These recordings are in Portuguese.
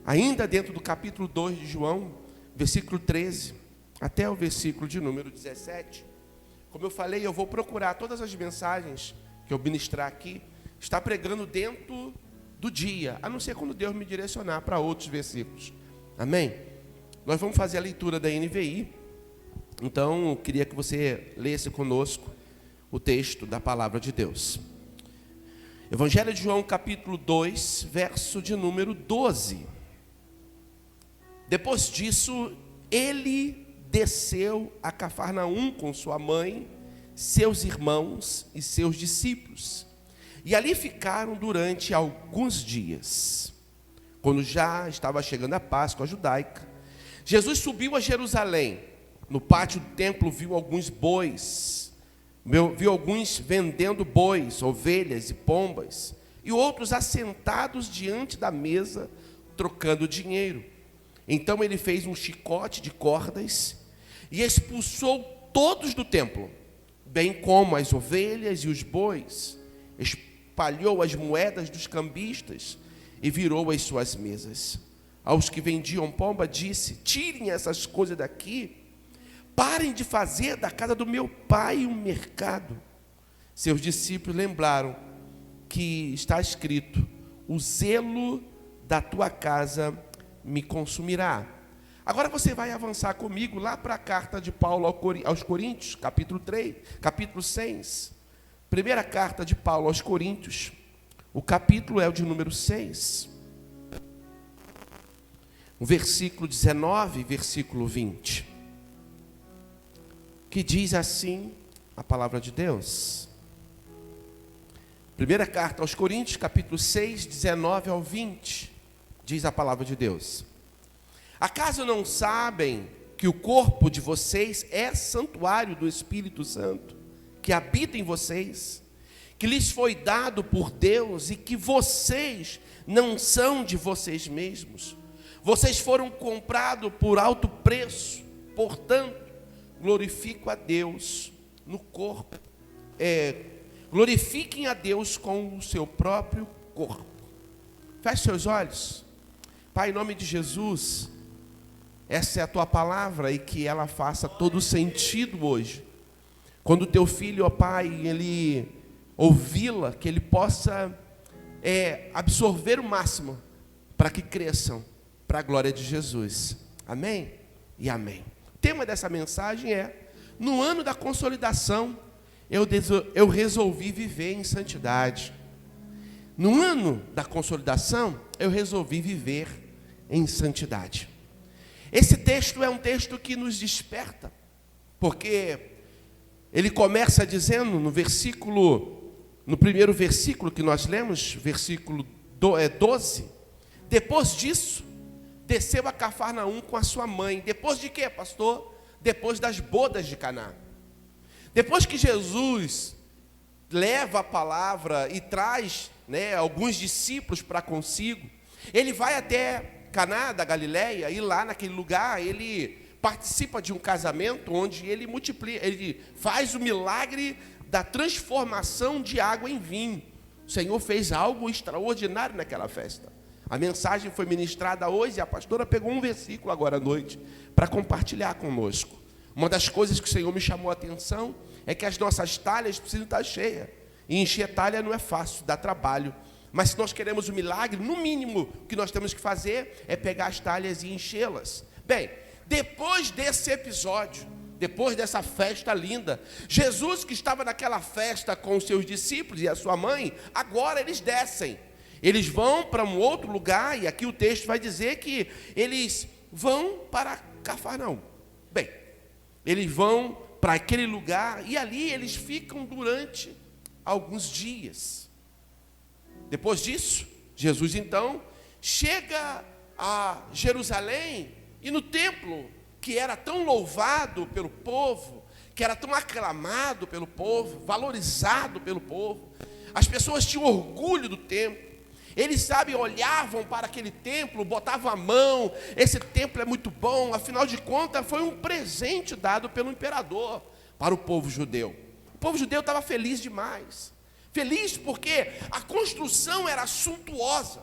ainda dentro do capítulo 2 de João, versículo 13, até o versículo de número 17. Como eu falei, eu vou procurar todas as mensagens que eu ministrar aqui, estar pregando dentro do dia, a não ser quando Deus me direcionar para outros versículos. Amém? Nós vamos fazer a leitura da NVI. Então, eu queria que você lesse conosco o texto da palavra de Deus. Evangelho de João, capítulo 2, verso de número 12. Depois disso, ele desceu a Cafarnaum com sua mãe, seus irmãos e seus discípulos. E ali ficaram durante alguns dias. Quando já estava chegando a Páscoa judaica, Jesus subiu a Jerusalém. No pátio do templo viu alguns bois, viu alguns vendendo bois, ovelhas e pombas, e outros assentados diante da mesa, trocando dinheiro. Então ele fez um chicote de cordas e expulsou todos do templo, bem como as ovelhas e os bois. Espalhou as moedas dos cambistas e virou as suas mesas. Aos que vendiam pomba disse: tirem essas coisas daqui, parem de fazer da casa do meu pai um mercado. Seus discípulos lembraram que está escrito: o zelo da tua casa me consumirá. Agora você vai avançar comigo lá para a carta de Paulo aos Coríntios, capítulo 3, capítulo 6. Primeira carta de Paulo aos Coríntios, o capítulo é o de número 6. O versículo 19, versículo 20. Que diz assim a palavra de Deus. Primeira carta aos Coríntios, capítulo 6, 19 ao 20. Diz a palavra de Deus: acaso não sabem que o corpo de vocês é santuário do Espírito Santo, que habita em vocês, que lhes foi dado por Deus e que vocês não são de vocês mesmos? Vocês foram comprados por alto preço, portanto, glorifico a Deus no corpo. Glorifiquem a Deus com o seu próprio corpo. Feche seus olhos. Pai, em nome de Jesus, essa é a tua palavra e que ela faça todo sentido hoje. Quando o teu filho, ó Pai, ele ouvi-la, que ele possa absorver o máximo para que cresçam para a glória de Jesus. Amém e amém. O tema dessa mensagem é: no ano da consolidação, eu resolvi viver em santidade. No ano da consolidação, eu resolvi viver em santidade. Esse texto é um texto que nos desperta, porque ele começa dizendo no primeiro versículo que nós lemos, versículo 12, depois disso, desceu a Cafarnaum com a sua mãe. Depois de quê, pastor? Depois das bodas de Caná. Depois que Jesus leva a palavra e traz alguns discípulos para consigo, ele vai até Caná da Galileia, e lá naquele lugar ele participa de um casamento onde ele multiplica, ele faz o milagre da transformação de água em vinho. O Senhor fez algo extraordinário naquela festa. A mensagem foi ministrada hoje e a pastora pegou um versículo agora à noite para compartilhar conosco. Uma das coisas que o Senhor me chamou a atenção é que as nossas talhas precisam estar cheias. E encher talha não é fácil, dá trabalho. Mas se nós queremos o milagre, no mínimo, o que nós temos que fazer é pegar as talhas e enchê-las. Bem, depois desse episódio, depois dessa festa linda, Jesus, que estava naquela festa com os seus discípulos e a sua mãe, agora eles descem. Eles vão para um outro lugar, e aqui o texto vai dizer que eles vão para Cafarnaum. Bem, eles vão para aquele lugar e ali eles ficam durante alguns dias. Depois disso, Jesus então chega a Jerusalém, e no templo, que era tão louvado pelo povo, que era tão aclamado pelo povo, valorizado pelo povo, as pessoas tinham orgulho do templo. Eles, olhavam para aquele templo, botavam a mão: esse templo é muito bom. Afinal de contas, foi um presente dado pelo imperador para o povo judeu. O povo judeu estava feliz demais. Feliz porque a construção era suntuosa.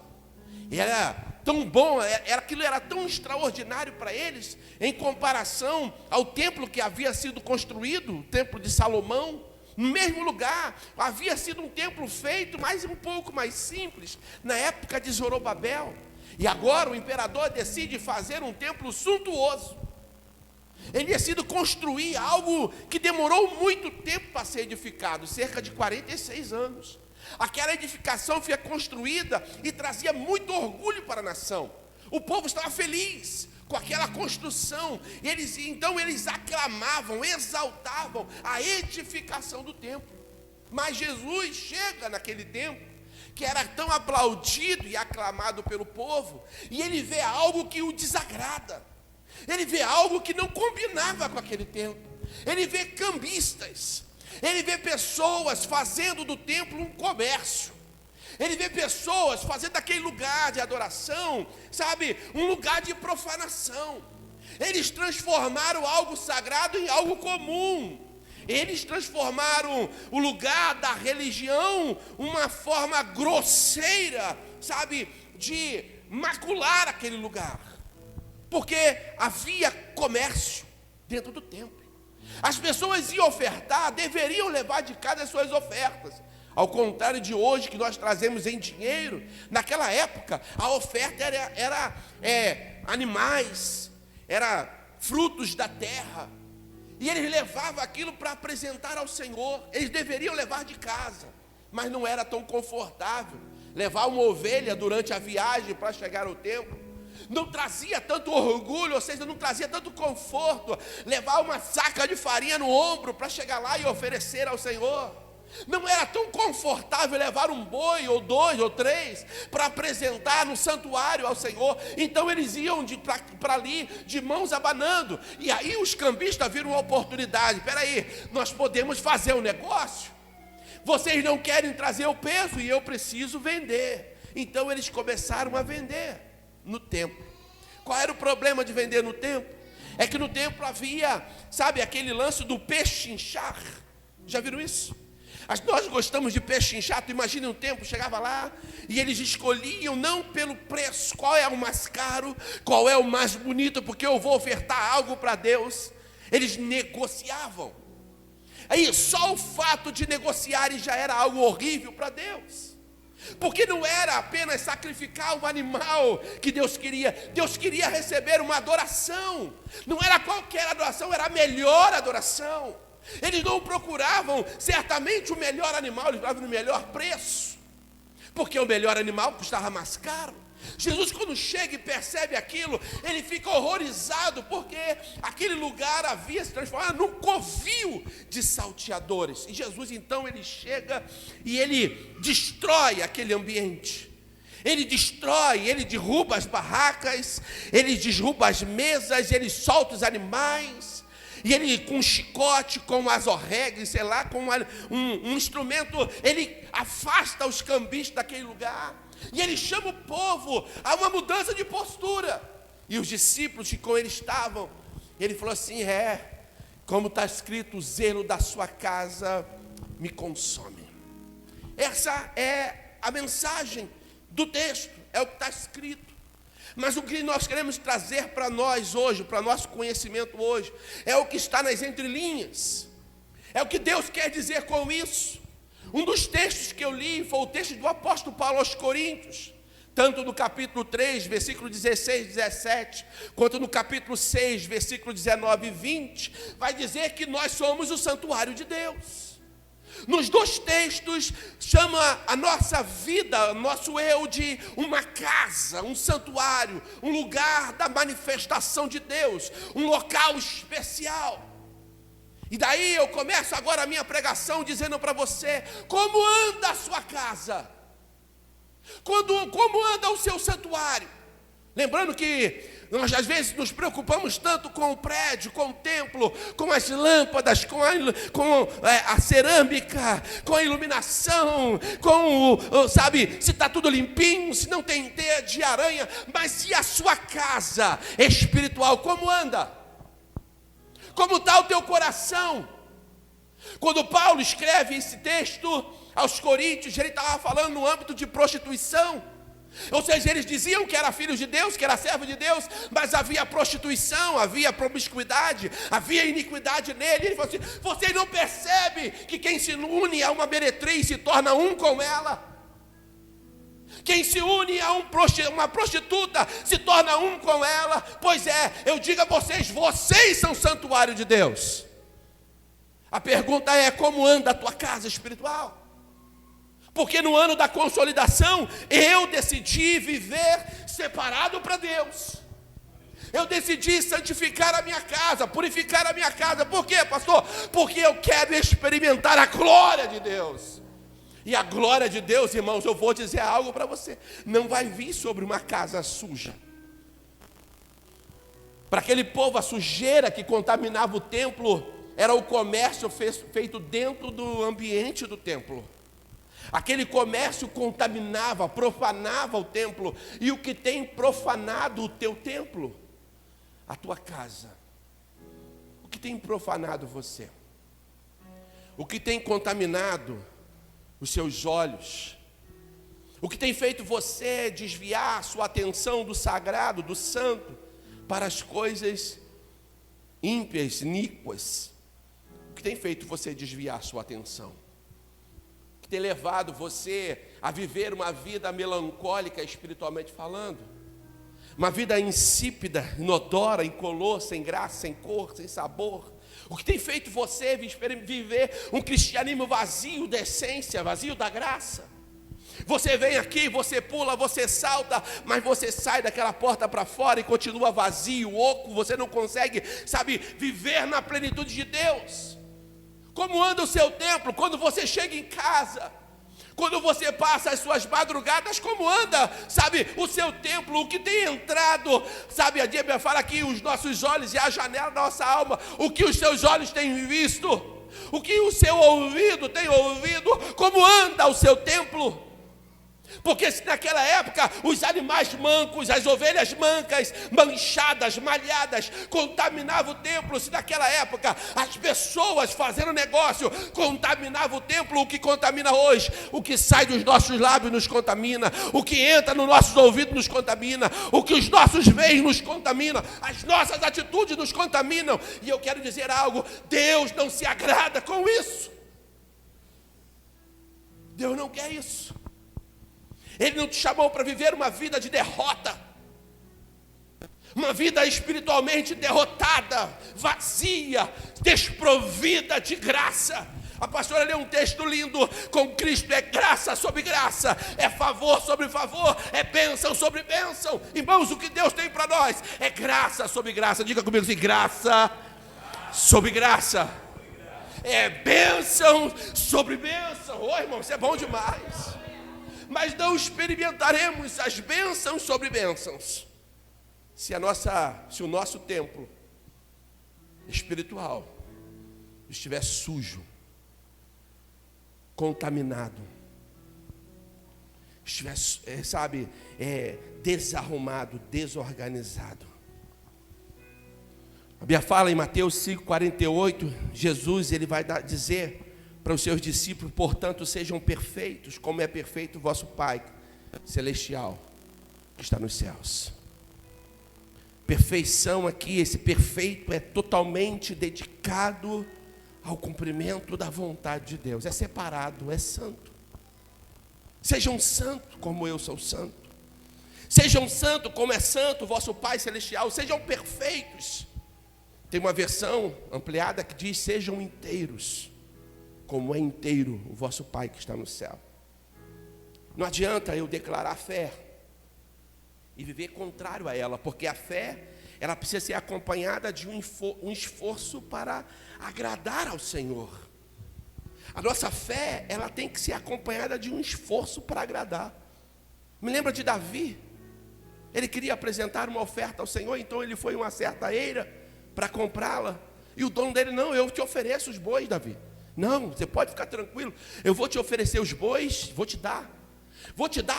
Era tão bom, aquilo era tão extraordinário para eles, em comparação ao templo que havia sido construído, o templo de Salomão. No mesmo lugar, havia sido um templo feito, mas um pouco mais simples, na época de Zorobabel. E agora o imperador decide fazer um templo suntuoso. Ele decide construir algo que demorou muito tempo para ser edificado, cerca de 46 anos. Aquela edificação foi construída e trazia muito orgulho para a nação. O povo estava feliz com aquela construção. Então eles aclamavam, exaltavam a edificação do templo. Mas Jesus chega naquele templo, que era tão aplaudido e aclamado pelo povo, e ele vê algo que o desagrada. Ele vê algo que não combinava com aquele templo. Ele vê cambistas. Ele vê pessoas fazendo do templo um comércio. Ele vê pessoas fazendo daquele lugar de adoração, sabe, um lugar de profanação. Eles transformaram algo sagrado em algo comum. Eles transformaram o lugar da religião uma forma grosseira, sabe, de macular aquele lugar. Porque havia comércio dentro do templo. As pessoas iam ofertar, deveriam levar de casa as suas ofertas. Ao contrário de hoje, que nós trazemos em dinheiro, naquela época a oferta era animais, era frutos da terra. E eles levavam aquilo para apresentar ao Senhor. Eles deveriam levar de casa, mas não era tão confortável levar uma ovelha durante a viagem para chegar ao templo. Não trazia tanto orgulho, ou seja, não trazia tanto conforto levar uma saca de farinha no ombro para chegar lá e oferecer ao Senhor. Não era tão confortável levar um boi, ou 2, ou 3, para apresentar no santuário ao Senhor. Então eles iam para ali, de mãos abanando. E aí os cambistas viram uma oportunidade. Espera aí, nós podemos fazer um negócio. Vocês não querem trazer o peso e eu preciso vender. Então eles começaram a vender no templo. Qual era o problema de vender no templo? É que no templo havia, sabe, aquele lance do pechinchar. Já viram isso? Nós gostamos de pechinchar. Tu imagina um templo, chegava lá e eles escolhiam não pelo preço, qual é o mais caro, qual é o mais bonito, porque eu vou ofertar algo para Deus. Eles negociavam. Aí só o fato de negociarem já era algo horrível para Deus. Porque não era apenas sacrificar um animal que Deus queria receber uma adoração. Não era qualquer adoração, era a melhor adoração. Eles não procuravam certamente o melhor animal, eles procuravam o melhor preço, porque o melhor animal custava mais caro. Jesus, quando chega e percebe aquilo, ele fica horrorizado, porque aquele lugar havia se transformado num covil de salteadores. E Jesus, então, ele chega e ele destrói aquele ambiente. Ele destrói, ele derruba as barracas, ele derruba as mesas, ele solta os animais. E ele, com um chicote, com um azorregue, sei lá, com um instrumento, ele afasta os cambistas daquele lugar. E ele chama o povo a uma mudança de postura. E os discípulos que com ele estavam, ele falou assim: como está escrito, o zelo da sua casa me consome. Essa é a mensagem do texto, é o que está escrito. Mas o que nós queremos trazer para nós hoje, para nosso conhecimento hoje, é o que está nas entrelinhas. É o que Deus quer dizer com isso. Um dos textos que eu li foi o texto do apóstolo Paulo aos Coríntios, tanto no capítulo 3, versículo 16 e 17, quanto no capítulo 6, versículo 19 e 20, vai dizer que nós somos o santuário de Deus. Nos dois textos, chama a nossa vida, nosso eu, de uma casa, um santuário, um lugar da manifestação de Deus, um local especial. E daí eu começo agora a minha pregação dizendo para você: como anda a sua casa? Como anda o seu santuário? Lembrando que nós às vezes nos preocupamos tanto com o prédio, com o templo, com as lâmpadas, com a cerâmica, com a iluminação, sabe, se está tudo limpinho, se não tem teia de aranha. Mas e a sua casa espiritual, como anda? Como está o teu coração? Quando Paulo escreve esse texto aos Coríntios, ele estava falando no âmbito de prostituição. Ou seja, eles diziam que era filho de Deus, que era servo de Deus, mas havia prostituição, havia promiscuidade, havia iniquidade nele. Ele falou assim: vocês não percebem que quem se une a uma meretriz se torna um com ela? Quem se une a uma prostituta se torna um com ela? Pois é, eu digo a vocês, vocês são santuário de Deus. A pergunta é: como anda a tua casa espiritual? Porque no ano da consolidação, eu decidi viver separado para Deus. Eu decidi santificar a minha casa, purificar a minha casa. Por quê, pastor? Porque eu quero experimentar a glória de Deus. E a glória de Deus, irmãos, eu vou dizer algo para você: não vai vir sobre uma casa suja. Para aquele povo, a sujeira que contaminava o templo era o comércio feito dentro do ambiente do templo. Aquele comércio contaminava, profanava o templo. E o que tem profanado o teu templo? A tua casa. O que tem profanado você? O que tem contaminado os seus olhos? O que tem feito você desviar a sua atenção do sagrado, do santo, para as coisas ímpias, iníquas? O que tem feito você desviar a sua atenção? Que tem levado você a viver uma vida melancólica, espiritualmente falando, uma vida insípida, inodora, incolor, sem graça, sem cor, sem sabor. O que tem feito você viver um cristianismo vazio da essência, vazio da graça. Você vem aqui, você pula, você salta, mas você sai daquela porta para fora e continua vazio, oco. Você não consegue, viver na plenitude de Deus. Como anda o seu templo quando você chega em casa? Quando você passa as suas madrugadas, como anda, o seu templo? O que tem entrado, a Bíblia fala que os nossos olhos é a janela da nossa alma. O que os seus olhos têm visto? O que o seu ouvido tem ouvido? Como anda o seu templo? Porque se naquela época os animais mancos, as ovelhas mancas, manchadas, malhadas, contaminavam o templo, se naquela época as pessoas fazendo negócio contaminavam o templo, o que contamina hoje? O que sai dos nossos lábios nos contamina, o que entra nos nossos ouvidos nos contamina, o que os nossos veios nos contamina, as nossas atitudes nos contaminam. E eu quero dizer algo: Deus não se agrada com isso. Deus não quer isso. Ele não te chamou para viver uma vida de derrota, uma vida espiritualmente derrotada, vazia, desprovida de graça. A pastora leu um texto lindo: com Cristo é graça sobre graça, é favor sobre favor, é bênção sobre bênção. Irmãos, o que Deus tem para nós é graça sobre graça. Diga comigo assim: graça sobre graça, é bênção sobre bênção. Ô irmão, isso é bom demais. Mas não experimentaremos as bênçãos sobre bênçãos se o nosso templo espiritual estiver sujo, contaminado, estiver, desarrumado, desorganizado. A Bíblia fala em Mateus 5,48, Jesus ele vai dizer para os seus discípulos: portanto, sejam perfeitos, como é perfeito o vosso Pai celestial que está nos céus. Perfeição aqui, esse perfeito é totalmente dedicado ao cumprimento da vontade de Deus, é separado, é santo. Sejam santos como eu sou santo. Sejam santos como é santo o vosso Pai celestial. Sejam perfeitos. Tem uma versão ampliada que diz: sejam inteiros, como é inteiro o vosso Pai que está no céu. Não adianta eu declarar fé e viver contrário a ela, porque a fé, ela precisa ser acompanhada de um esforço para agradar ao Senhor. A nossa fé, ela tem que ser acompanhada de um esforço para agradar. Me lembra de Davi. Ele queria apresentar uma oferta ao Senhor, então ele foi a uma certa eira para comprá-la. E o dono dele: não, eu te ofereço os bois, Davi. Não, você pode ficar tranquilo, eu vou te oferecer os bois, vou te dar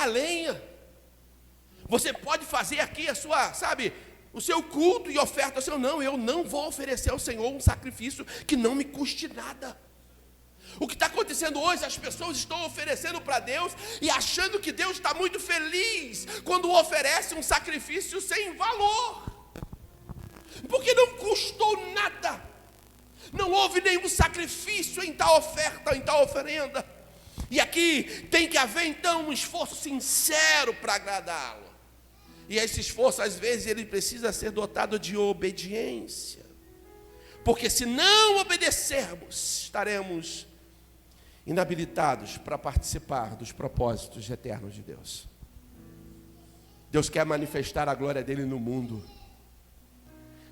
a lenha. Você pode fazer aqui o seu culto e oferta ao Senhor. Não, eu não vou oferecer ao Senhor um sacrifício que não me custe nada. O que está acontecendo hoje, as pessoas estão oferecendo para Deus e achando que Deus está muito feliz quando oferece um sacrifício sem valor, porque não custou nada, não houve nenhum sacrifício em tal oferta, em tal oferenda. E aqui tem que haver então um esforço sincero para agradá-lo. E esse esforço, às vezes, ele precisa ser dotado de obediência, porque se não obedecermos, estaremos inabilitados para participar dos propósitos eternos de Deus. Deus quer manifestar a glória dele no mundo.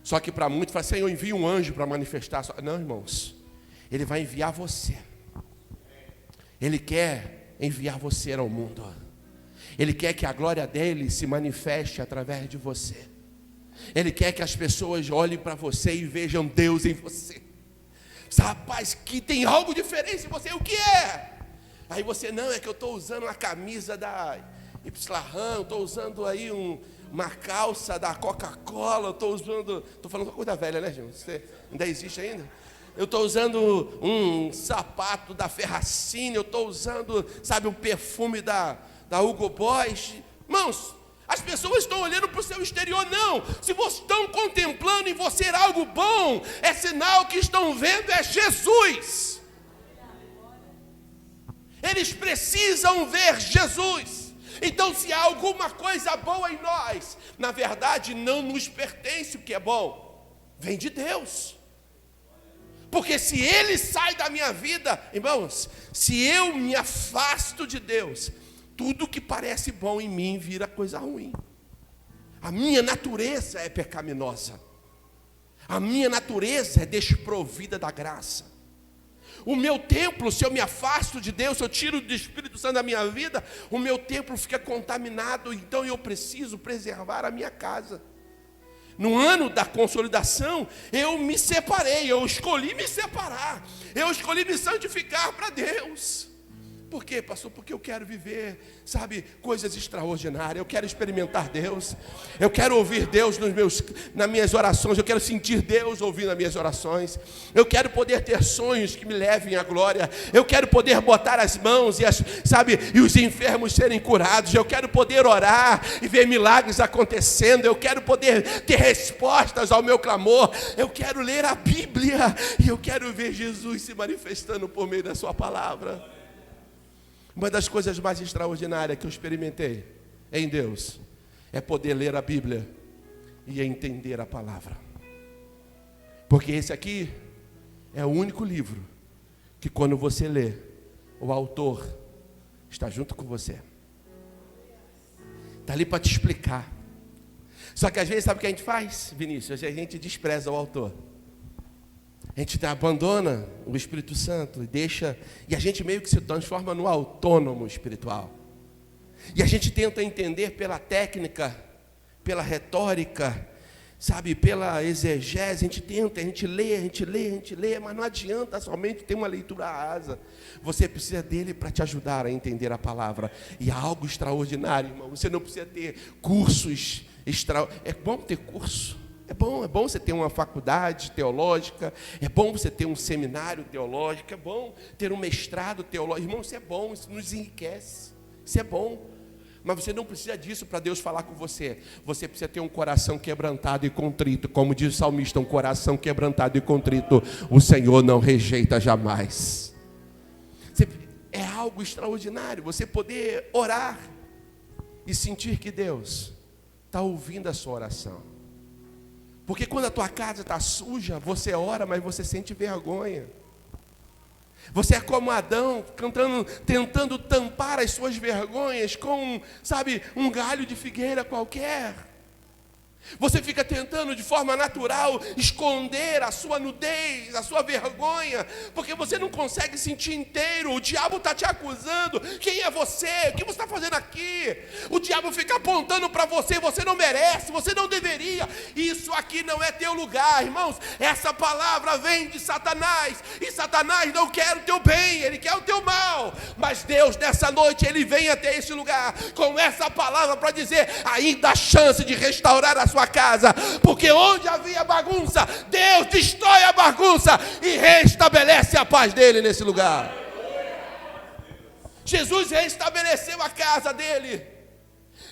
Só que para muitos, fala assim, eu envio um anjo para manifestar. Não, irmãos, ele vai enviar você. Ele quer enviar você ao mundo. Ele quer que a glória dele se manifeste através de você. Ele quer que as pessoas olhem para você e vejam Deus em você. Rapaz, que tem algo diferente em você, o que é? Aí você, não, é que eu estou usando uma camisa da Ypsilanti, estou usando aí uma calça da Coca-Cola, estou falando uma coisa velha, né, gente? Você ainda existe ainda? Eu estou usando um sapato da Ferracini, eu estou usando, sabe, um perfume da Hugo Boss. Irmãos, as pessoas estão olhando para o seu exterior, não. Se vocês estão contemplando em você algo bom, é sinal que estão vendo é Jesus. Eles precisam ver Jesus. Então, se há alguma coisa boa em nós, na verdade não nos pertence o que é bom, vem de Deus. Porque se Ele sai da minha vida, irmãos, se eu me afasto de Deus, tudo que parece bom em mim vira coisa ruim. A minha natureza é pecaminosa. A minha natureza é desprovida da graça. O meu templo, se eu me afasto de Deus, se eu tiro do Espírito Santo da minha vida, o meu templo fica contaminado, então eu preciso preservar a minha casa. No ano da consolidação, eu me separei, eu escolhi me separar, eu escolhi me santificar para Deus. Por quê, pastor? Porque eu quero viver, sabe, coisas extraordinárias. Eu quero experimentar Deus. Eu quero ouvir Deus nas minhas orações. Eu quero sentir Deus ouvindo as minhas orações. Eu quero poder ter sonhos que me levem à glória. Eu quero poder botar as mãos e os enfermos serem curados. Eu quero poder orar e ver milagres acontecendo. Eu quero poder ter respostas ao meu clamor. Eu quero ler a Bíblia e eu quero ver Jesus se manifestando por meio da sua palavra. Uma das coisas mais extraordinárias que eu experimentei em Deus é poder ler a Bíblia e entender a palavra. Porque esse aqui é o único livro que quando você lê, o autor está junto com você. Está ali para te explicar. Só que às vezes, sabe o que a gente faz, Vinícius? A gente despreza o autor. A gente abandona o Espírito Santo e a gente meio que se transforma no autônomo espiritual. E a gente tenta entender pela técnica, pela retórica, sabe, pela exegese. A gente lê, mas não adianta somente ter uma leitura rasa. Você precisa dele para te ajudar a entender a palavra. E há algo extraordinário, irmão. Você não precisa ter cursos extraordinários. É bom ter curso. É bom você ter uma faculdade teológica, é bom você ter um seminário teológico, é bom ter um mestrado teológico. Irmão, isso é bom, isso nos enriquece, isso é bom. Mas você não precisa disso para Deus falar com você. Você precisa ter um coração quebrantado e contrito. Como diz o salmista, um coração quebrantado e contrito, o Senhor não rejeita jamais. É algo extraordinário você poder orar e sentir que Deus está ouvindo a sua oração. Porque quando a tua casa está suja, você ora, mas você sente vergonha. Você é como Adão, tentando tampar as suas vergonhas com, um galho de figueira qualquer. Você fica tentando de forma natural esconder a sua nudez, a sua vergonha, porque você não consegue sentir inteiro. O diabo está te acusando. Quem é você? O que você está fazendo aqui? O diabo fica apontando para você. Você não merece, você não deveria. Isso aqui não é teu lugar, irmãos. Essa palavra vem de Satanás, e Satanás não quer o teu bem, ele quer o teu mal. Mas Deus, nessa noite, ele vem até esse lugar com essa palavra para dizer: ainda há chance de restaurar a sua casa, porque onde havia bagunça, Deus destrói a bagunça e restabelece a paz dele nesse lugar. Jesus restabeleceu a casa dele.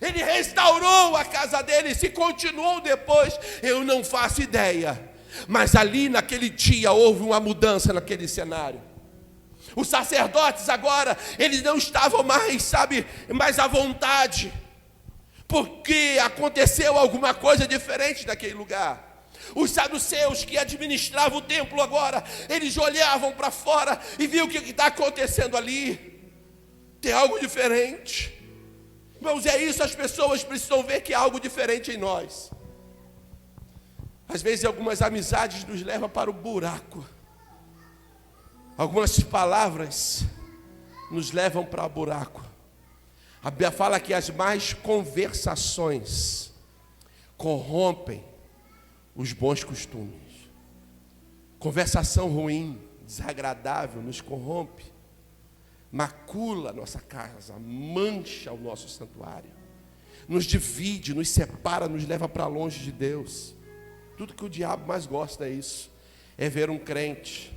Ele restaurou a casa dele. Se continuou depois, eu não faço ideia. Mas ali naquele dia houve uma mudança naquele cenário. Os sacerdotes agora, eles não estavam mais à vontade. Porque aconteceu alguma coisa diferente naquele lugar. Os saduceus que administravam o templo agora, eles olhavam para fora e viam o que está acontecendo ali. Tem algo diferente. Irmãos, é isso, as pessoas precisam ver que há algo diferente em nós. Às vezes algumas amizades nos levam para o buraco. Algumas palavras nos levam para o buraco. A Bíblia fala que as más conversações corrompem os bons costumes. Conversação ruim, desagradável, nos corrompe. Macula a nossa casa, mancha o nosso santuário, nos divide, nos separa, nos leva para longe de Deus. Tudo que o diabo mais gosta é isso, é ver um crente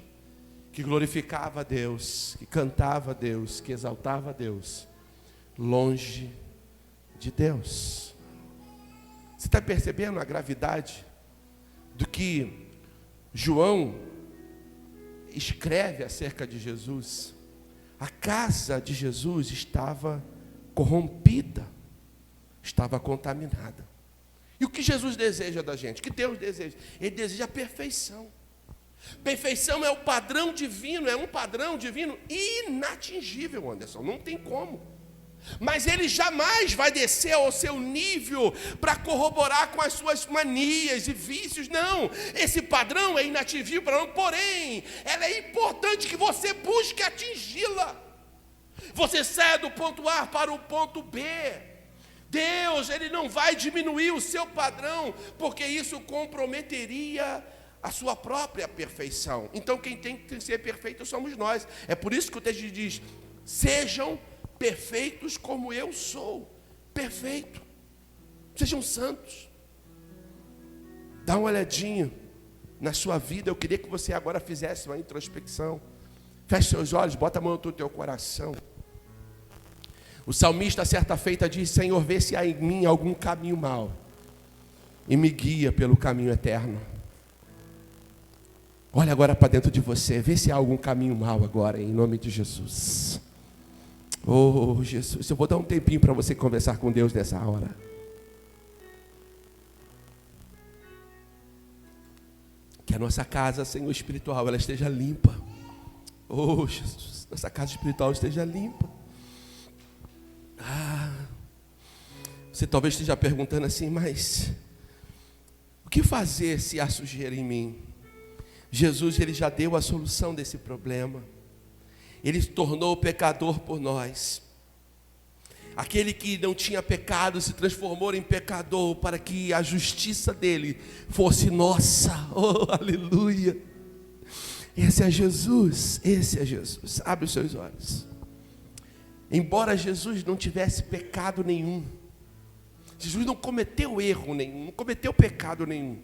que glorificava a Deus, que cantava a Deus, que exaltava a Deus, longe de Deus. Você está percebendo a gravidade do que João escreve acerca de Jesus? A casa de Jesus estava corrompida, estava contaminada. E o que Jesus deseja da gente? O que Deus deseja? Ele deseja a perfeição. Perfeição é o padrão divino, é um padrão divino inatingível, Anderson, não tem como. Mas ele jamais vai descer ao seu nível para corroborar com as suas manias e vícios, não. Esse padrão é inatingível para nós, porém, ela é importante que você busque atingi-la. Você sai do ponto A para o ponto B. Deus, ele não vai diminuir o seu padrão, porque isso comprometeria a sua própria perfeição. Então quem tem que ser perfeito somos nós. É por isso que o texto diz: sejam perfeitos como eu sou perfeito. Sejam santos. Dá uma olhadinha na sua vida. Eu queria que você agora fizesse uma introspecção. Feche seus olhos, bota a mão no teu coração. O salmista certa feita diz: Senhor, vê se há em mim algum caminho mau e me guia pelo caminho eterno. Olha agora para dentro de você, vê se há algum caminho mau agora, em nome de Jesus. Oh, Jesus, eu vou dar um tempinho para você conversar com Deus nessa hora. Que a nossa casa, Senhor, espiritual, ela esteja limpa. Oh, Jesus, nossa casa espiritual esteja limpa. Você talvez esteja perguntando assim, mas o que fazer se há sujeira em mim? Jesus, ele já deu a solução desse problema. Ele se tornou pecador por nós. Aquele que não tinha pecado se transformou em pecador para que a justiça dele fosse nossa. Oh, aleluia. Esse é Jesus, esse é Jesus. Abre os seus olhos. Embora Jesus não tivesse pecado nenhum, Jesus não cometeu erro nenhum, não cometeu pecado nenhum,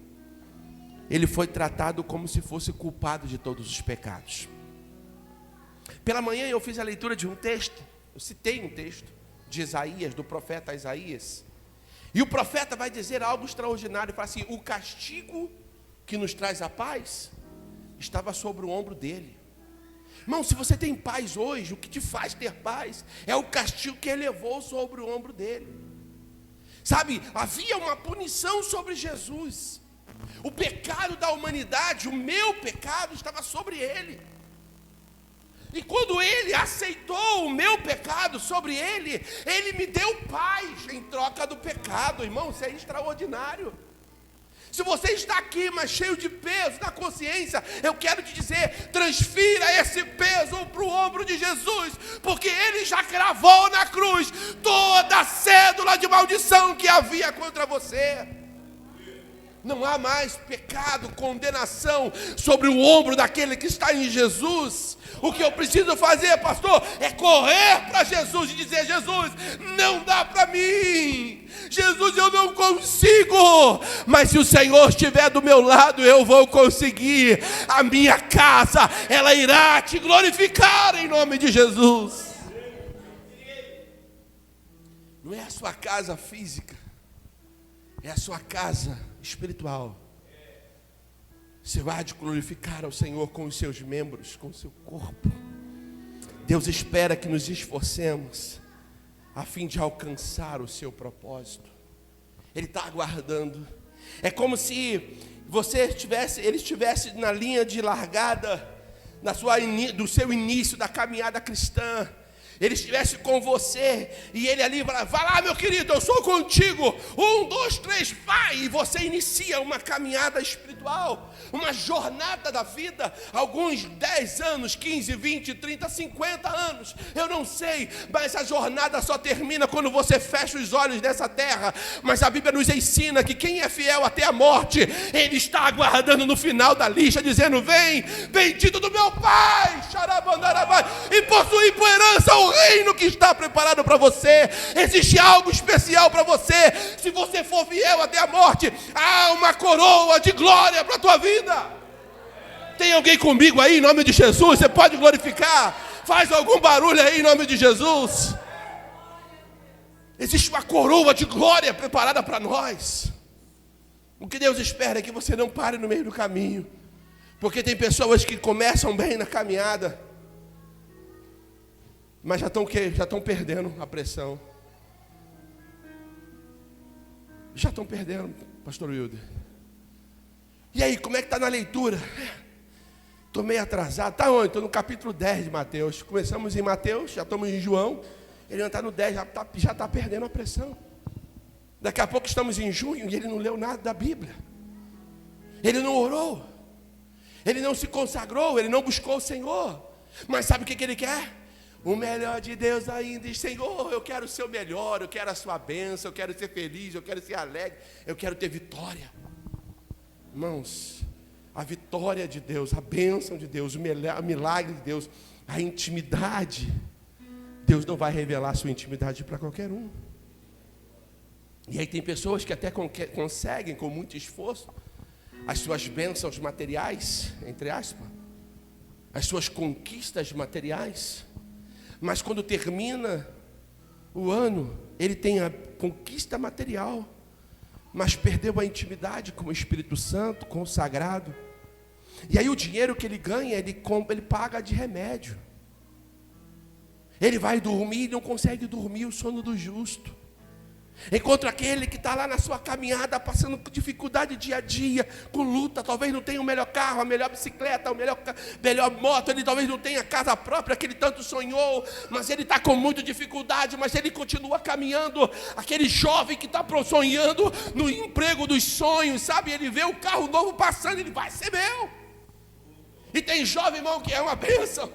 ele foi tratado como se fosse culpado de todos os pecados. Pela manhã eu fiz a leitura de um texto, eu citei um texto de Isaías, do profeta Isaías, e o profeta vai dizer algo extraordinário, fala assim: o castigo que nos traz a paz estava sobre o ombro dele. Irmão, se você tem paz hoje, o que te faz ter paz é o castigo que ele levou sobre o ombro dele. Sabe, havia uma punição sobre Jesus. O pecado da humanidade, o meu pecado, estava sobre ele. E quando ele aceitou o meu pecado sobre ele, ele me deu paz em troca do pecado. Irmão, isso é extraordinário. Se você está aqui, mas cheio de peso na consciência, eu quero te dizer, transfira esse peso para o ombro de Jesus, porque ele já cravou na cruz toda a cédula de maldição que havia contra você. Não há mais pecado, condenação sobre o ombro daquele que está em Jesus. O que eu preciso fazer, pastor, é correr para Jesus e dizer: Jesus, não dá para mim. Jesus, eu não consigo. mas se o Senhor estiver do meu lado, eu vou conseguir. A minha casa, ela irá te glorificar em nome de Jesus. Não é a sua casa física, é a sua casa espiritual. Você vai glorificar ao Senhor com os seus membros, com o seu corpo. Deus espera que nos esforcemos a fim de alcançar o seu propósito. Ele está aguardando. É como se ele estivesse na linha de largada do seu início da caminhada cristã. Ele estivesse com você e ele ali vai lá, meu querido, eu sou contigo. 1, 2, 3, vai! E você inicia uma caminhada espiritual, uma jornada da vida. Alguns 10 anos, 15, 20, 30, 50 anos, eu não sei, mas a jornada só termina quando você fecha os olhos nessa terra. Mas a Bíblia nos ensina que quem é fiel até a morte, ele está aguardando no final da lista, dizendo: vem, bendito do meu Pai, e possuir por herança o reino que está preparado para você. Existe algo especial para você. Se você for fiel até a morte, há uma coroa de glória para a tua vida. Tem alguém comigo aí em nome de Jesus? Você pode glorificar? Faz algum barulho aí em nome de Jesus. Existe uma coroa de glória preparada para nós. O que Deus espera é que você não pare no meio do caminho, porque tem pessoas que começam bem na caminhada, mas já estão perdendo a pressão. Já estão perdendo, pastor Wilder. E aí, como é que está na leitura? Estou meio atrasado. Está onde? Estou no capítulo 10 de Mateus. Começamos em Mateus, já estamos em João. Ele não está no 10, já está perdendo a pressão. Daqui a pouco estamos em junho e ele não leu nada da Bíblia. Ele não orou. Ele não se consagrou, ele não buscou o Senhor. Mas sabe o que ele quer? O melhor de Deus ainda. Diz: Senhor, eu quero o seu melhor, eu quero a sua bênção, eu quero ser feliz, eu quero ser alegre, eu quero ter vitória. Irmãos, a vitória de Deus, a bênção de Deus, o milagre de Deus, a intimidade. Deus não vai revelar a sua intimidade para qualquer um. E aí tem pessoas que até conseguem com muito esforço as suas bênçãos materiais, entre aspas, as suas conquistas materiais. Mas quando termina o ano, ele tem a conquista material, mas perdeu a intimidade com o Espírito Santo, com o sagrado. E aí o dinheiro que ele ganha, ele paga de remédio. Ele vai dormir e não consegue dormir o sono do justo. Encontra aquele que está lá na sua caminhada, passando com dificuldade dia a dia, com luta, talvez não tenha o melhor carro, a melhor bicicleta, a melhor moto, ele talvez não tenha a casa própria que ele tanto sonhou, mas ele está com muita dificuldade, mas ele continua caminhando. Aquele jovem que está sonhando no emprego dos sonhos, sabe? Ele vê o carro novo passando, ele vai ser meu. E tem jovem, irmão, que é uma bênção.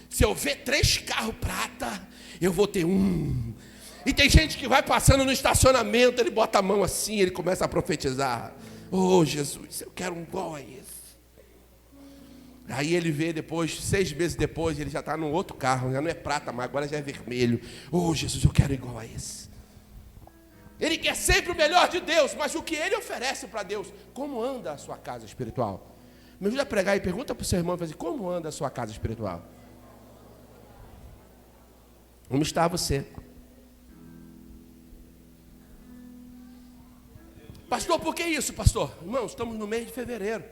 Se eu ver 3 carros prata, eu vou ter um. E tem gente que vai passando no estacionamento, ele bota a mão assim, ele começa a profetizar: oh Jesus, eu quero um igual a esse. Aí ele vê depois, 6 meses depois, ele já está num outro carro, já não é prata, mas agora já é vermelho. Oh Jesus, eu quero igual a esse. Ele quer sempre o melhor de Deus, mas o que ele oferece para Deus? Como anda a sua casa espiritual? Me ajuda a pregar e pergunta para o seu irmão, como anda a sua casa espiritual? Como está você? Pastor, por que isso, pastor? Irmãos, estamos no mês de fevereiro.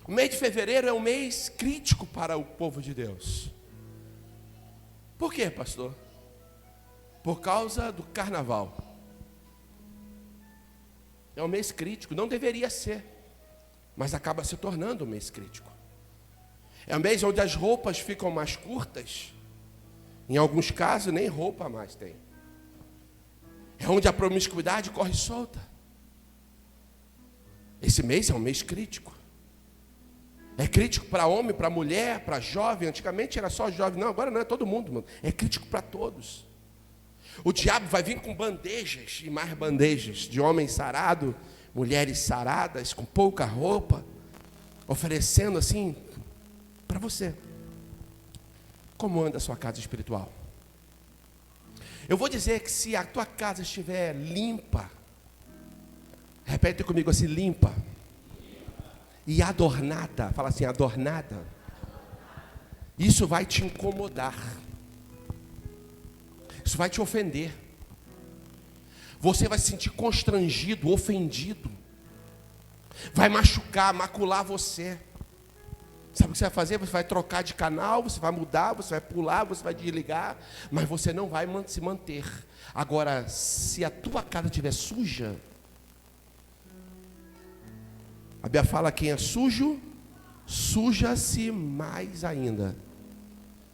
O mês de fevereiro é um mês crítico para o povo de Deus. Por quê, pastor? Por causa do carnaval. É um mês crítico, não deveria ser, mas acaba se tornando um mês crítico. É um mês onde as roupas ficam mais curtas. Em alguns casos, nem roupa mais tem. É onde a promiscuidade corre solta. Esse mês é um mês crítico. É crítico para homem, para mulher, para jovem. Antigamente era só jovem. Não, agora não, é todo mundo, mano. É crítico para todos. O diabo vai vir com bandejas e mais bandejas de homem sarado, mulheres saradas, com pouca roupa, oferecendo assim para você. Como anda a sua casa espiritual? Eu vou dizer que se a tua casa estiver limpa, Repete comigo assim: limpa e adornada. Fala assim: adornada. Isso vai te incomodar. Isso vai te ofender. Você vai se sentir constrangido, ofendido. Vai machucar, macular você. Sabe o que você vai fazer? Você vai trocar de canal, você vai mudar, você vai pular, você vai desligar, mas você não vai se manter. Agora, se a tua casa estiver suja, a Bíblia fala: quem é sujo, suja-se mais ainda.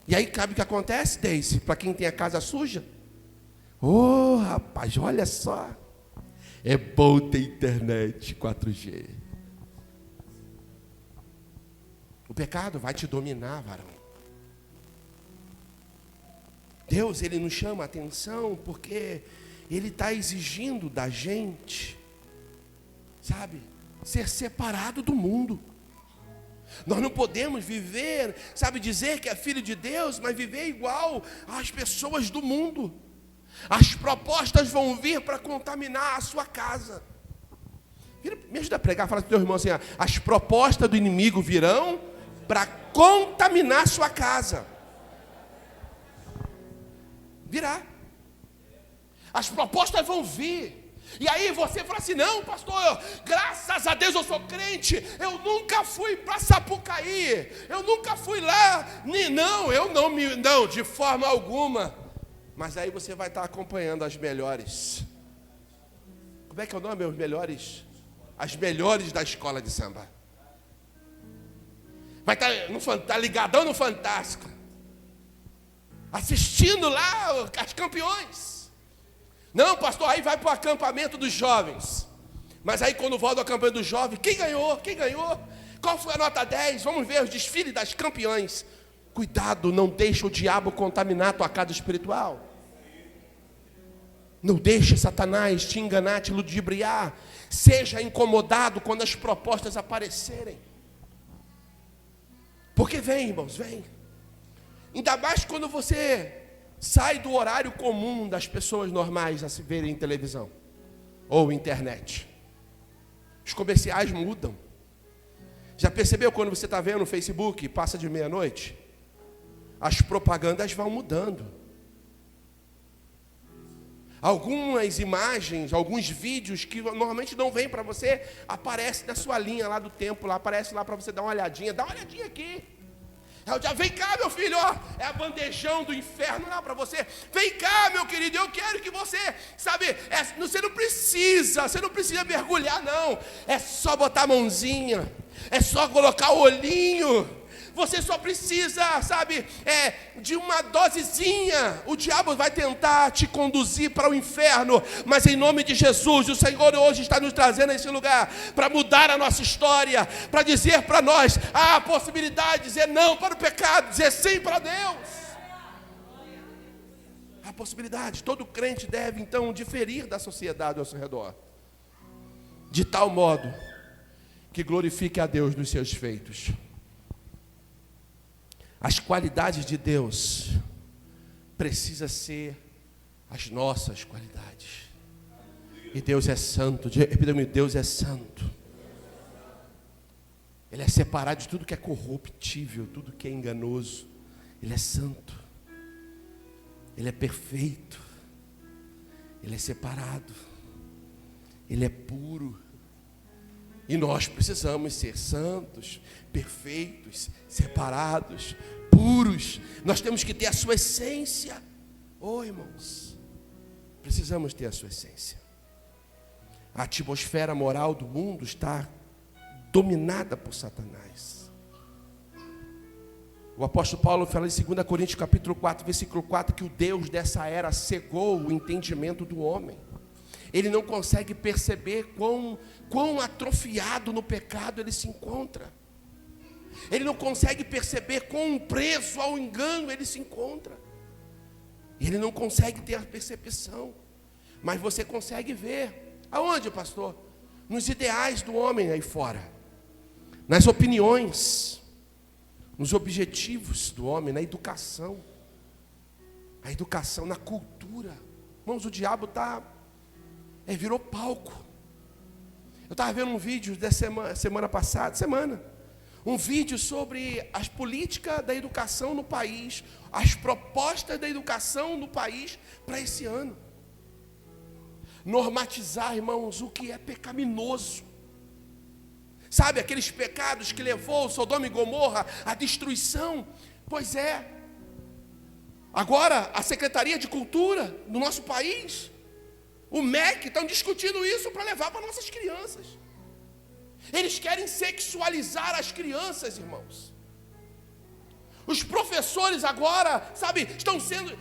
E aí, sabe o que acontece, Deise? Para quem tem a casa suja? Ô, rapaz, olha só. É bom ter internet 4G. O pecado vai te dominar, varão. Deus, Ele nos chama a atenção porque Ele está exigindo da gente, sabe, ser separado do mundo. Nós não podemos viver, sabe, dizer que é filho de Deus, mas viver igual às pessoas do mundo. As propostas vão vir para contaminar a sua casa. Me ajuda a pregar, fala para o teu irmão assim: as propostas do inimigo virão para contaminar a sua casa. Virá. As propostas vão vir. E aí você fala assim: não, pastor, graças a Deus eu sou crente, eu nunca fui para Sapucaí, eu nunca fui lá, não, de forma alguma. Mas aí você vai estar acompanhando as melhores. Como é que é o nome? Os melhores? As melhores da escola de samba. Vai estar ligadão no Fantástico, assistindo lá as campeões. Não, pastor, aí vai para o acampamento dos jovens. Mas aí quando volta ao acampamento dos jovens, quem ganhou? Quem ganhou? Qual foi a nota 10? Vamos ver os desfiles das campeãs. Cuidado, não deixa o diabo contaminar a tua casa espiritual. Não deixe Satanás te enganar, te ludibriar. Seja incomodado quando as propostas aparecerem. Porque vem, irmãos, vem. Ainda mais quando você sai do horário comum das pessoas normais a se verem em televisão ou internet. Os comerciais mudam. Já percebeu quando você está vendo no Facebook e passa de meia-noite? As propagandas vão mudando. Algumas imagens, alguns vídeos que normalmente não vêm para você, aparece na sua linha lá do tempo, lá aparece lá para você dar uma olhadinha. Dá uma olhadinha aqui. Vem cá, meu filho, ó, é a bandejão do inferno lá para você. Vem cá, meu querido, eu quero que você, sabe, você não precisa mergulhar, não. É só botar a mãozinha, é só colocar o olhinho. Você só precisa, sabe, de uma dosezinha. O diabo vai tentar te conduzir para o inferno, mas em nome de Jesus, o Senhor hoje está nos trazendo a esse lugar para mudar a nossa história, para dizer para nós a possibilidade de dizer não para o pecado, dizer sim para Deus. A possibilidade, todo crente deve então diferir da sociedade ao seu redor, de tal modo que glorifique a Deus nos seus feitos. As qualidades de Deus precisam ser as nossas qualidades. E Deus é santo. Repita-me: Deus é santo. Ele é separado de tudo que é corruptível, tudo que é enganoso. Ele é santo. Ele é perfeito. Ele é separado. Ele é puro. E nós precisamos ser santos, perfeitos, separados, puros. Nós temos que ter a sua essência. Irmãos, precisamos ter a sua essência. A atmosfera moral do mundo está dominada por Satanás. O apóstolo Paulo fala em 2 Coríntios capítulo 4, versículo 4, que o Deus dessa era cegou o entendimento do homem. Ele não consegue perceber quão atrofiado no pecado ele se encontra. Ele não consegue perceber quão preso ao engano ele se encontra. Ele não consegue ter a percepção. Mas você consegue ver. Aonde, pastor? Nos ideais do homem aí fora. Nas opiniões. Nos objetivos do homem, na educação. A educação, na cultura. Irmãos, o diabo virou palco. Eu estava vendo um vídeo da semana passada, um vídeo sobre as políticas da educação no país, as propostas da educação no país para esse ano. Normatizar, irmãos, o que é pecaminoso. Sabe, aqueles pecados que levou Sodoma e Gomorra à destruição? Pois é. Agora, a Secretaria de Cultura do nosso país, o MEC, estão discutindo isso para levar para nossas crianças. Eles querem sexualizar as crianças, irmãos. Os professores agora, sabe,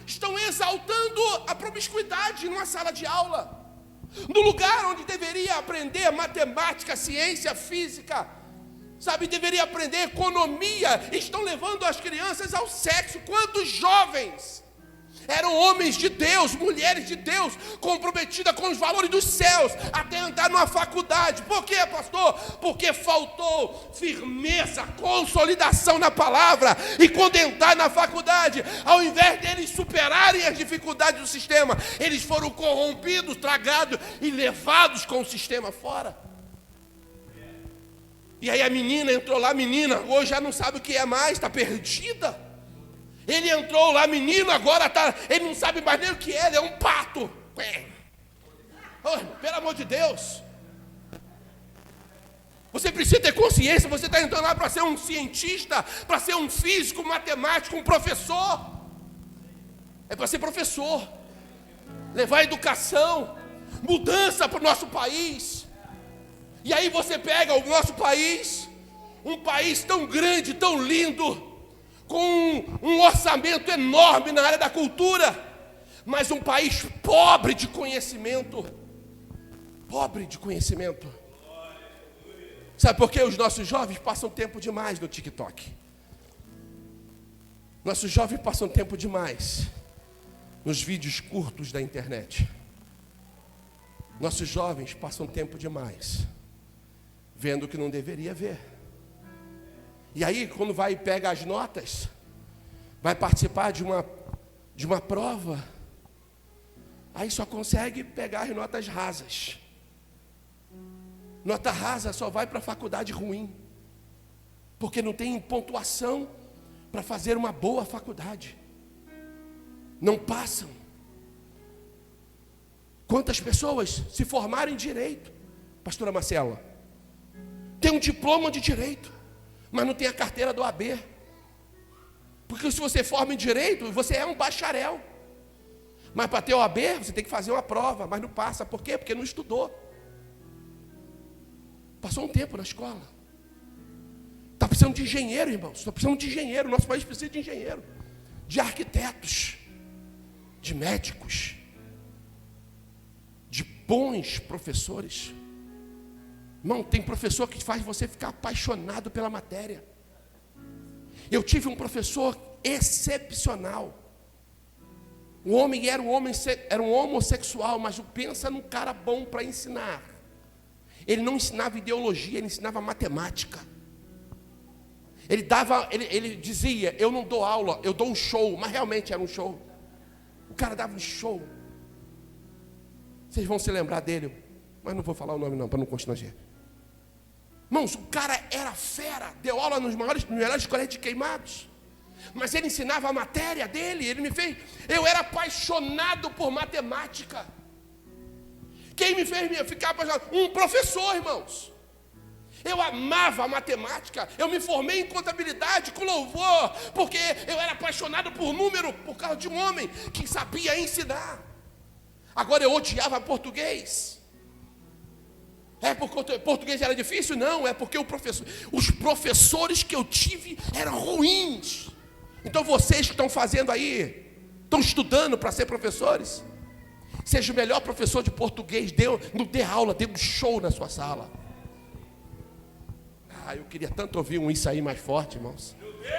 estão exaltando a promiscuidade numa sala de aula. No lugar onde deveria aprender matemática, ciência, física, sabe, deveria aprender economia, estão levando as crianças ao sexo. Quantos jovens eram homens de Deus, mulheres de Deus, comprometidas com os valores dos céus, até entrar numa faculdade. Por quê, pastor? Porque faltou firmeza, consolidação na palavra. E quando entrar na faculdade, ao invés deles superarem as dificuldades do sistema, eles foram corrompidos, tragados e levados com o sistema fora. E aí a menina entrou lá, hoje já não sabe o que é mais, está perdida. Ele entrou lá, menino, agora ele não sabe mais nem o que é, ele é um pato. Oh, pelo amor de Deus. Você precisa ter consciência, você está entrando lá para ser um cientista, para ser um físico, matemático, um professor. É para ser professor. Levar educação, mudança para o nosso país. E aí você pega o nosso país, um país tão grande, tão lindo, com um orçamento enorme na área da cultura, mas um país pobre de conhecimento. Pobre de conhecimento. Sabe por que os nossos jovens passam tempo demais no TikTok? Nossos jovens passam tempo demais nos vídeos curtos da internet. Nossos jovens passam tempo demais vendo o que não deveria ver. E aí, quando vai e pega as notas, vai participar de uma prova, aí só consegue pegar as notas rasas. Nota rasa só vai para a faculdade ruim, porque não tem pontuação para fazer uma boa faculdade. Não passam. Quantas pessoas se formaram em direito, pastora Marcela? Tem um diploma de direito, mas não tem a carteira do OAB. Porque se você forma em direito, você é um bacharel. Mas para ter OAB, você tem que fazer uma prova, mas não passa. Por quê? Porque não estudou. Passou um tempo na escola. Está precisando de engenheiro, irmãos. Está precisando de engenheiro. Nosso país precisa de engenheiro, de arquitetos, de médicos, de bons professores. Irmão, tem professor que faz você ficar apaixonado pela matéria. Eu tive um professor excepcional. O homem era um homossexual, mas pensa num cara bom para ensinar. Ele não ensinava ideologia, ele ensinava matemática. Ele dizia, eu não dou aula, eu dou um show, mas realmente era um show. O cara dava um show. Vocês vão se lembrar dele, mas não vou falar o nome não, para não constranger. Irmãos, o cara era fera, deu aula nos melhores colégios de Queimados, mas ele ensinava a matéria dele, eu era apaixonado por matemática. Quem me fez ficar apaixonado? Um professor, irmãos. Eu amava a matemática, eu me formei em contabilidade com louvor, porque eu era apaixonado por número, por causa de um homem que sabia ensinar. Agora eu odiava português. É porque português era difícil? Não, é porque os professores que eu tive eram ruins. Então vocês que estão fazendo aí, estão estudando para ser professores, seja o melhor professor de português, não dê aula, dê um show na sua sala. Eu queria tanto ouvir um isso aí mais forte, irmãos. Meu Deus!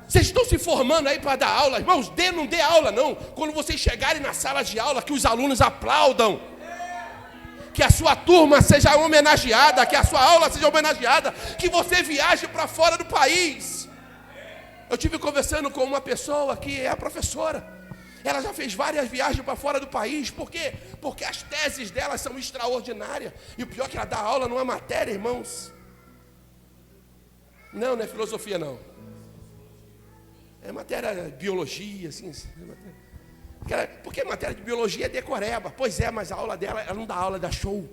Vocês estão se formando aí para dar aula, irmãos, não dê aula não. Quando vocês chegarem na sala de aula, que os alunos aplaudam, que a sua turma seja homenageada, que a sua aula seja homenageada, que você viaje para fora do país. Eu estive conversando com uma pessoa que é professora. Ela já fez várias viagens para fora do país. Por quê? Porque as teses teses dela são extraordinárias. E o pior é que ela dá aula numa matéria, irmãos. Não é filosofia, não. É matéria de biologia, assim. Porque matéria de biologia é decoreba. Pois é, mas a aula dela, ela não dá aula, dá show.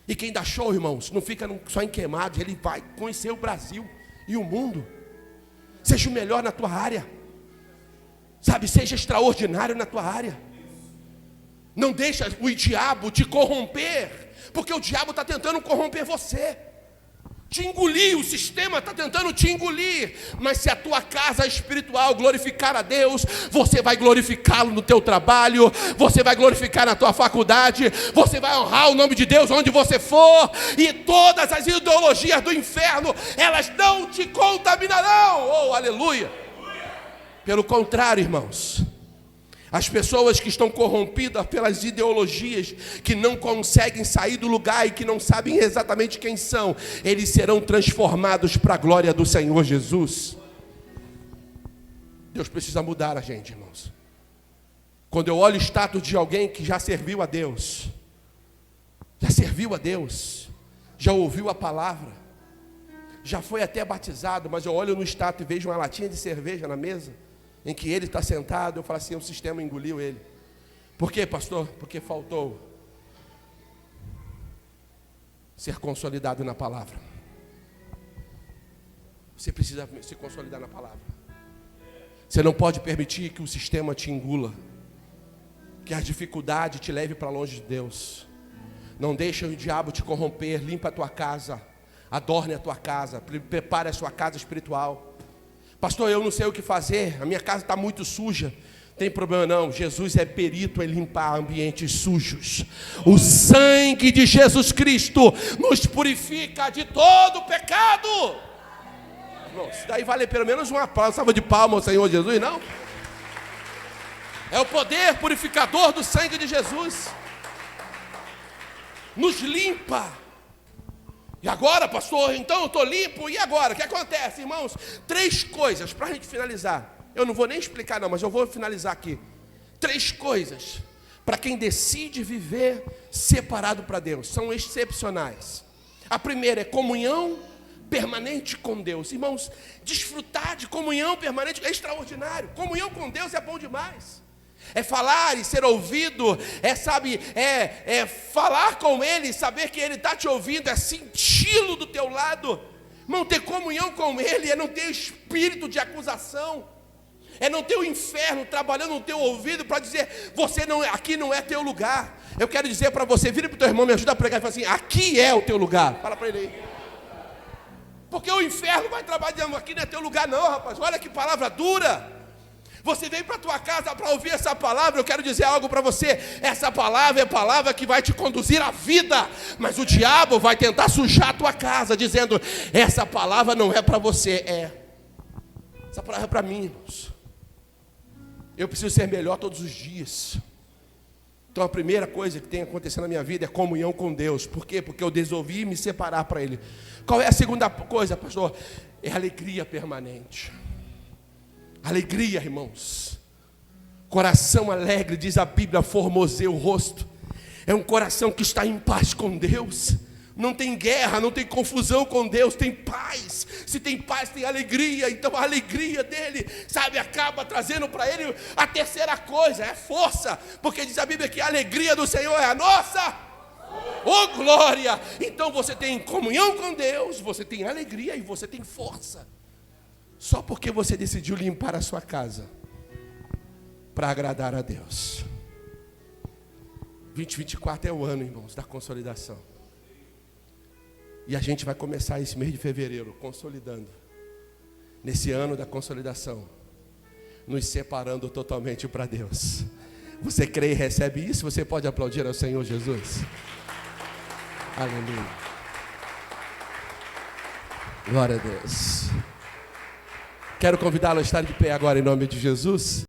E quem dá show, irmãos, não fica só em queimados, ele vai conhecer o Brasil e o mundo. Seja o melhor na tua área. Sabe, seja extraordinário na tua área. Não deixa o diabo te corromper, porque o diabo está tentando corromper você. Te engolir, o sistema está tentando te engolir. Mas se a tua casa espiritual glorificar a Deus, você vai glorificá-lo no teu trabalho, você vai glorificar na tua faculdade, você vai honrar o nome de Deus onde você for, e todas as ideologias do inferno, elas não te contaminarão. Oh, aleluia! Pelo contrário, irmãos, as pessoas que estão corrompidas pelas ideologias, que não conseguem sair do lugar e que não sabem exatamente quem são, eles serão transformados para a glória do Senhor Jesus. Deus precisa mudar a gente, irmãos. Quando eu olho o status de alguém que já serviu a Deus, já ouviu a palavra, já foi até batizado, mas eu olho no status e vejo uma latinha de cerveja na mesa, em que ele está sentado, eu falo assim, o sistema engoliu ele. Por quê, pastor? Porque faltou ser consolidado na palavra. Você precisa se consolidar na palavra. Você não pode permitir que o sistema te engula, que a dificuldade te leve para longe de Deus. Não deixe o diabo te corromper. Limpa a tua casa, adorne a tua casa, prepare a sua casa espiritual. Pastor, eu não sei o que fazer, a minha casa está muito suja. Tem problema não, Jesus é perito em limpar ambientes sujos. O sangue de Jesus Cristo nos purifica de todo pecado. Irmãos, isso daí vale pelo menos uma salva de palmas ao Senhor Jesus, não? É o poder purificador do sangue de Jesus. Nos limpa. E agora, pastor, então eu estou limpo, e agora? O que acontece, irmãos? 3 coisas, para a gente finalizar. Eu não vou nem explicar não, mas eu vou finalizar aqui. 3 coisas, para quem decide viver separado para Deus, são excepcionais. A primeira é comunhão permanente com Deus. Irmãos, desfrutar de comunhão permanente é extraordinário. Comunhão com Deus é bom demais. É falar e ser ouvido, é falar com Ele, saber que Ele está te ouvindo, é senti-lo do teu lado. Não ter comunhão com Ele, é não ter espírito de acusação, é não ter o inferno trabalhando no teu ouvido para dizer, aqui não é teu lugar. Eu quero dizer para você, vira para o teu irmão, me ajuda a pregar e fala assim, aqui é o teu lugar. Fala para ele aí. Porque o inferno vai trabalhando, aqui não é teu lugar não, rapaz. Olha que palavra dura. Você veio para a tua casa para ouvir essa palavra, eu quero dizer algo para você. Essa palavra é a palavra que vai te conduzir à vida. Mas o diabo vai tentar sujar a tua casa, dizendo, essa palavra não é para você. Essa palavra é para mim, irmãos. Eu preciso ser melhor todos os dias. Então a primeira coisa que tem acontecido na minha vida é comunhão com Deus. Por quê? Porque eu resolvi me separar para Ele. Qual é a segunda coisa, pastor? É alegria permanente. Alegria, irmãos. Coração alegre, diz a Bíblia, formoseia o rosto. É um coração que está em paz com Deus. Não tem guerra, não tem confusão com Deus, tem paz. Se tem paz, tem alegria. Então a alegria dele, acaba trazendo para ele a terceira coisa, é força. Porque diz a Bíblia que a alegria do Senhor é a nossa glória. Então você tem comunhão com Deus, você tem alegria e você tem força. Só porque você decidiu limpar a sua casa para agradar a Deus. 2024 é o ano, irmãos, da consolidação. E a gente vai começar esse mês de fevereiro consolidando. Nesse ano da consolidação, nos separando totalmente para Deus. Você crê e recebe isso? Você pode aplaudir ao Senhor Jesus? Aleluia. Glória a Deus. Quero convidá-lo a estar de pé agora em nome de Jesus.